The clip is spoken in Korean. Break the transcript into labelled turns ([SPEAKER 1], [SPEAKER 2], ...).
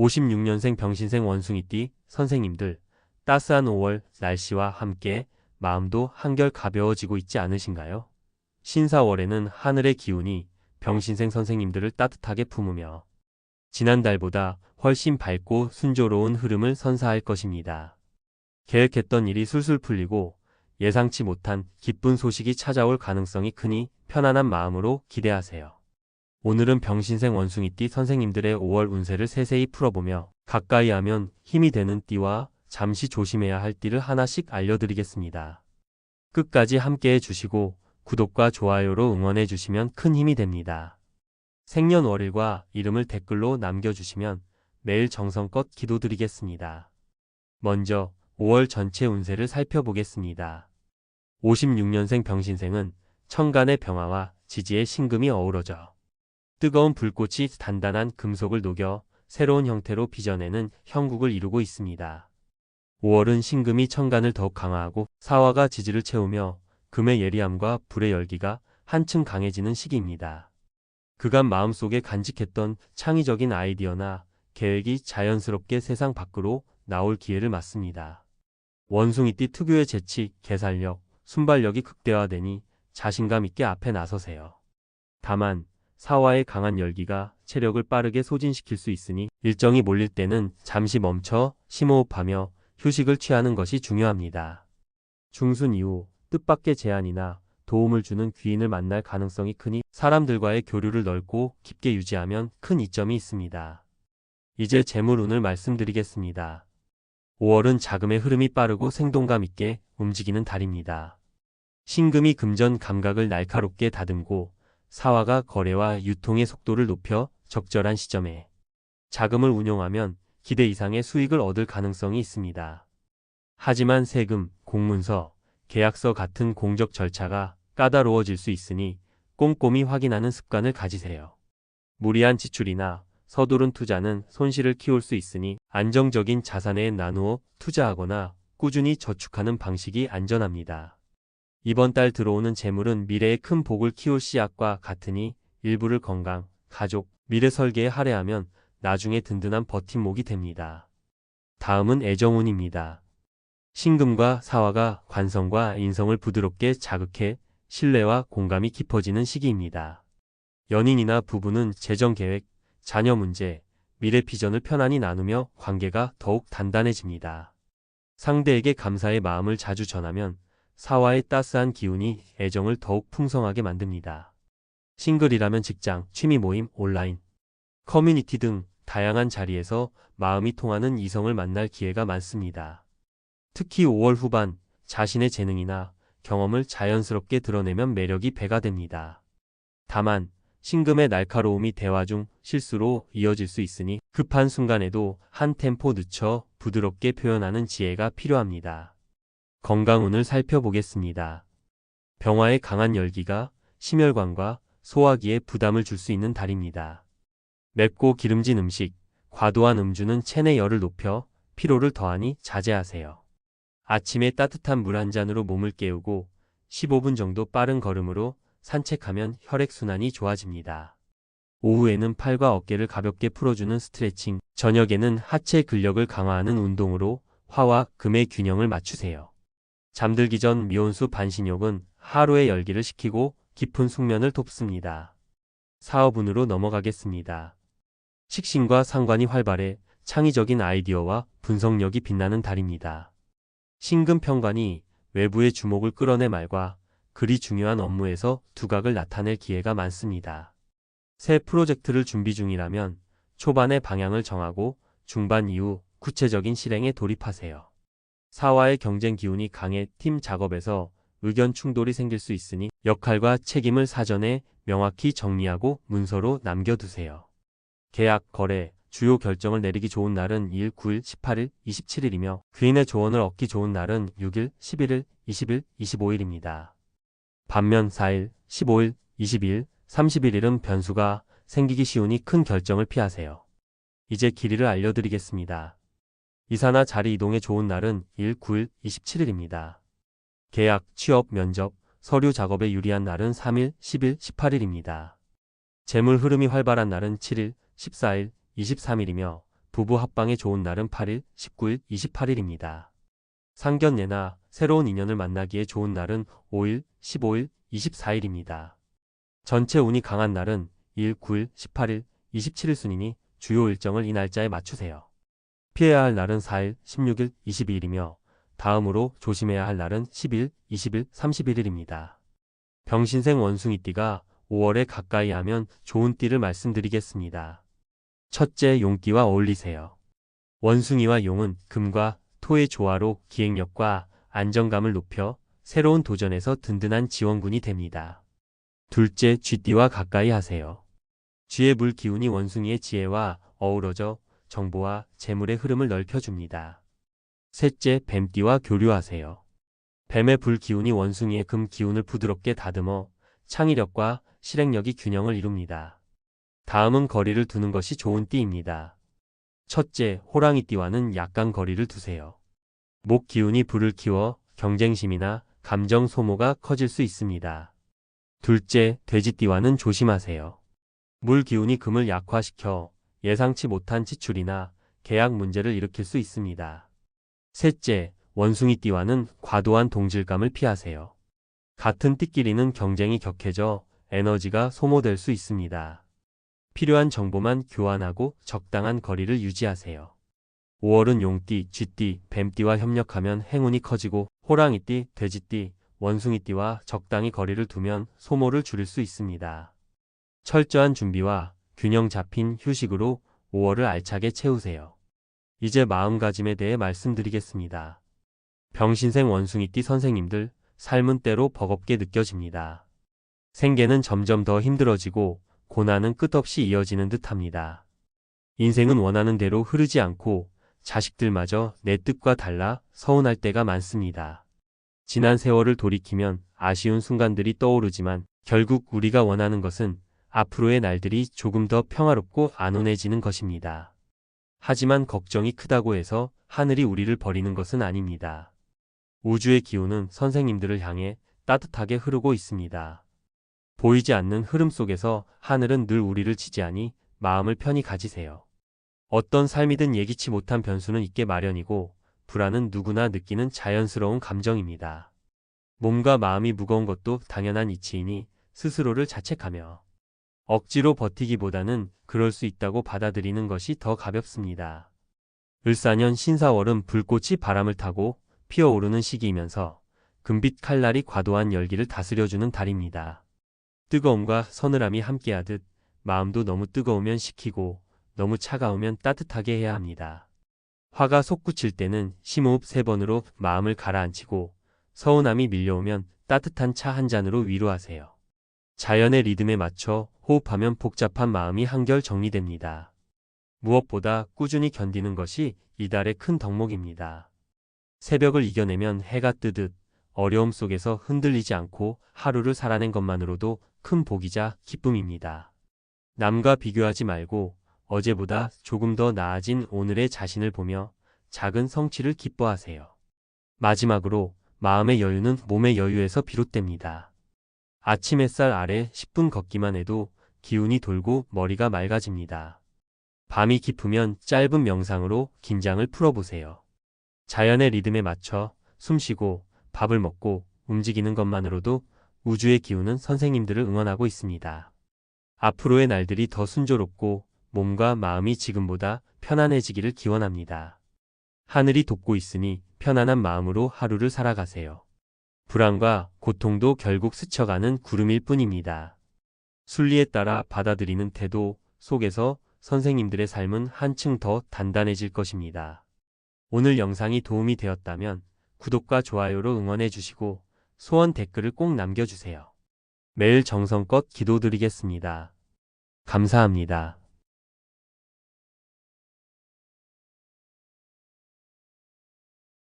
[SPEAKER 1] 56년생 병신생 원숭이띠 선생님들, 따스한 5월 날씨와 함께 마음도 한결 가벼워지고 있지 않으신가요? 신사월에는 하늘의 기운이 병신생 선생님들을 따뜻하게 품으며 지난달보다 훨씬 밝고 순조로운 흐름을 선사할 것입니다. 계획했던 일이 술술 풀리고 예상치 못한 기쁜 소식이 찾아올 가능성이 크니 편안한 마음으로 기대하세요. 오늘은 병신생 원숭이띠 선생님들의 5월 운세를 세세히 풀어보며 가까이 하면 힘이 되는 띠와 잠시 조심해야 할 띠를 하나씩 알려드리겠습니다. 끝까지 함께해 주시고 구독과 좋아요로 응원해 주시면 큰 힘이 됩니다. 생년월일과 이름을 댓글로 남겨주시면 매일 정성껏 기도드리겠습니다. 먼저 5월 전체 운세를 살펴보겠습니다. 56년생 병신생은 천간의 병화와 지지의 신금이 어우러져 뜨거운 불꽃이 단단한 금속을 녹여 새로운 형태로 빚어내는 형국을 이루고 있습니다. 5월은 신금이 천간을 더욱 강화하고 사화가 지지를 채우며 금의 예리함과 불의 열기가 한층 강해지는 시기입니다. 그간 마음속에 간직했던 창의적인 아이디어나 계획이 자연스럽게 세상 밖으로 나올 기회를 맞습니다. 원숭이띠 특유의 재치, 개살력, 순발력이 극대화되니 자신감 있게 앞에 나서세요. 다만 사화의 강한 열기가 체력을 빠르게 소진시킬 수 있으니 일정이 몰릴 때는 잠시 멈춰 심호흡하며 휴식을 취하는 것이 중요합니다. 중순 이후 뜻밖의 제안이나 도움을 주는 귀인을 만날 가능성이 크니 사람들과의 교류를 넓고 깊게 유지하면 큰 이점이 있습니다. 이제 재물운을 말씀드리겠습니다. 5월은 자금의 흐름이 빠르고 생동감 있게 움직이는 달입니다. 신금이 금전 감각을 날카롭게 다듬고 사화가 거래와 유통의 속도를 높여 적절한 시점에 자금을 운용하면 기대 이상의 수익을 얻을 가능성이 있습니다. 하지만 세금, 공문서, 계약서 같은 공적 절차가 까다로워질 수 있으니 꼼꼼히 확인하는 습관을 가지세요. 무리한 지출이나 서두른 투자는 손실을 키울 수 있으니 안정적인 자산에 나누어 투자하거나 꾸준히 저축하는 방식이 안전합니다. 이번 달 들어오는 재물은 미래에 큰 복을 키울 씨앗과 같으니 일부를 건강, 가족, 미래 설계에 할애하면 나중에 든든한 버팀목이 됩니다. 다음은 애정운입니다. 신금과 사화가 관성과 인성을 부드럽게 자극해 신뢰와 공감이 깊어지는 시기입니다. 연인이나 부부는 재정 계획, 자녀 문제, 미래 비전을 편안히 나누며 관계가 더욱 단단해집니다. 상대에게 감사의 마음을 자주 전하면 사화의 따스한 기운이 애정을 더욱 풍성하게 만듭니다. 싱글이라면 직장, 취미 모임, 온라인, 커뮤니티 등 다양한 자리에서 마음이 통하는 이성을 만날 기회가 많습니다. 특히 5월 후반 자신의 재능이나 경험을 자연스럽게 드러내면 매력이 배가 됩니다. 다만 신금의 날카로움이 대화 중 실수로 이어질 수 있으니 급한 순간에도 한 템포 늦춰 부드럽게 표현하는 지혜가 필요합니다. 건강운을 살펴보겠습니다. 병화의 강한 열기가 심혈관과 소화기에 부담을 줄 수 있는 달입니다. 맵고 기름진 음식, 과도한 음주는 체내 열을 높여 피로를 더하니 자제하세요. 아침에 따뜻한 물 한 잔으로 몸을 깨우고 15분 정도 빠른 걸음으로 산책하면 혈액순환이 좋아집니다. 오후에는 팔과 어깨를 가볍게 풀어주는 스트레칭, 저녁에는 하체 근력을 강화하는 운동으로 화와 금의 균형을 맞추세요. 잠들기 전 미온수 반신욕은 하루의 열기를 식히고 깊은 숙면을 돕습니다. 사업운으로 넘어가겠습니다. 식신과 상관이 활발해 창의적인 아이디어와 분석력이 빛나는 달입니다. 신금 편관이 외부의 주목을 끌어내 말과 그리 중요한 업무에서 두각을 나타낼 기회가 많습니다. 새 프로젝트를 준비 중이라면 초반에 방향을 정하고 중반 이후 구체적인 실행에 돌입하세요. 사화의 경쟁 기운이 강해 팀 작업에서 의견 충돌이 생길 수 있으니 역할과 책임을 사전에 명확히 정리하고 문서로 남겨두세요. 계약, 거래, 주요 결정을 내리기 좋은 날은 2일, 9일, 18일, 27일이며 귀인의 조언을 얻기 좋은 날은 6일, 11일, 20일, 25일입니다. 반면 4일, 15일, 22일, 31일은 변수가 생기기 쉬우니 큰 결정을 피하세요. 이제 길이를 알려드리겠습니다. 이사나 자리 이동에 좋은 날은 1, 9일, 27일입니다. 계약, 취업, 면접, 서류 작업에 유리한 날은 3일, 10일, 18일입니다. 재물 흐름이 활발한 날은 7일, 14일, 23일이며 부부 합방에 좋은 날은 8일, 19일, 28일입니다. 상견례나 새로운 인연을 만나기에 좋은 날은 5일, 15일, 24일입니다. 전체 운이 강한 날은 1, 9일, 18일, 27일 순이니 주요 일정을 이 날짜에 맞추세요. 피해야 할 날은 4일, 16일, 22일이며 다음으로 조심해야 할 날은 10일, 20일, 31일입니다. 병신생 원숭이띠가 5월에 가까이 하면 좋은 띠를 말씀드리겠습니다. 첫째, 용띠와 어울리세요. 원숭이와 용은 금과 토의 조화로 기획력과 안정감을 높여 새로운 도전에서 든든한 지원군이 됩니다. 둘째, 쥐띠와 가까이 하세요. 쥐의 물 기운이 원숭이의 지혜와 어우러져 정보와 재물의 흐름을 넓혀줍니다. 셋째, 뱀띠와 교류하세요. 뱀의 불 기운이 원숭이의 금 기운을 부드럽게 다듬어 창의력과 실행력이 균형을 이룹니다. 다음은 거리를 두는 것이 좋은 띠입니다. 첫째, 호랑이띠와는 약간 거리를 두세요. 목 기운이 불을 키워 경쟁심이나 감정 소모가 커질 수 있습니다. 둘째, 돼지띠와는 조심하세요. 물 기운이 금을 약화시켜 예상치 못한 지출이나 계약 문제를 일으킬 수 있습니다. 셋째, 원숭이띠와는 과도한 동질감을 피하세요. 같은 띠끼리는 경쟁이 격해져 에너지가 소모될 수 있습니다. 필요한 정보만 교환하고 적당한 거리를 유지하세요. 5월은 용띠, 쥐띠, 뱀띠와 협력하면 행운이 커지고 호랑이띠, 돼지띠, 원숭이띠와 적당히 거리를 두면 소모를 줄일 수 있습니다. 철저한 준비와 균형 잡힌 휴식으로 5월을 알차게 채우세요. 이제 마음가짐에 대해 말씀드리겠습니다. 병신생 원숭이띠 선생님들, 삶은 때로 버겁게 느껴집니다. 생계는 점점 더 힘들어지고 고난은 끝없이 이어지는 듯합니다. 인생은 원하는 대로 흐르지 않고 자식들마저 내 뜻과 달라 서운할 때가 많습니다. 지난 세월을 돌이키면 아쉬운 순간들이 떠오르지만 결국 우리가 원하는 것은 앞으로의 날들이 조금 더 평화롭고 안온해지는 것입니다. 하지만 걱정이 크다고 해서 하늘이 우리를 버리는 것은 아닙니다. 우주의 기운은 선생님들을 향해 따뜻하게 흐르고 있습니다. 보이지 않는 흐름 속에서 하늘은 늘 우리를 지지하니 마음을 편히 가지세요. 어떤 삶이든 예기치 못한 변수는 있게 마련이고 불안은 누구나 느끼는 자연스러운 감정입니다. 몸과 마음이 무거운 것도 당연한 이치이니 스스로를 자책하며 억지로 버티기보다는 그럴 수 있다고 받아들이는 것이 더 가볍습니다. 을사년 신사월은 불꽃이 바람을 타고 피어오르는 시기이면서 금빛 칼날이 과도한 열기를 다스려주는 달입니다. 뜨거움과 서늘함이 함께하듯 마음도 너무 뜨거우면 식히고 너무 차가우면 따뜻하게 해야 합니다. 화가 솟구칠 때는 심호흡 3번으로 마음을 가라앉히고 서운함이 밀려오면 따뜻한 차 한 잔으로 위로하세요. 자연의 리듬에 맞춰 호흡하면 복잡한 마음이 한결 정리됩니다. 무엇보다 꾸준히 견디는 것이 이달의 큰 덕목입니다. 새벽을 이겨내면 해가 뜨듯 어려움 속에서 흔들리지 않고 하루를 살아낸 것만으로도 큰 복이자 기쁨입니다. 남과 비교하지 말고 어제보다 조금 더 나아진 오늘의 자신을 보며 작은 성취를 기뻐하세요. 마지막으로 마음의 여유는 몸의 여유에서 비롯됩니다. 아침 햇살 아래 10분 걷기만 해도 기운이 돌고 머리가 맑아집니다. 밤이 깊으면 짧은 명상으로 긴장을 풀어보세요. 자연의 리듬에 맞춰 숨쉬고 밥을 먹고 움직이는 것만으로도 우주의 기운은 선생님들을 응원하고 있습니다. 앞으로의 날들이 더 순조롭고 몸과 마음이 지금보다 편안해지기를 기원합니다. 하늘이 돕고 있으니 편안한 마음으로 하루를 살아가세요. 불안과 고통도 결국 스쳐가는 구름일 뿐입니다. 순리에 따라 받아들이는 태도 속에서 선생님들의 삶은 한층 더 단단해질 것입니다. 오늘 영상이 도움이 되었다면 구독과 좋아요로 응원해 주시고 소원 댓글을 꼭 남겨주세요. 매일 정성껏 기도드리겠습니다. 감사합니다.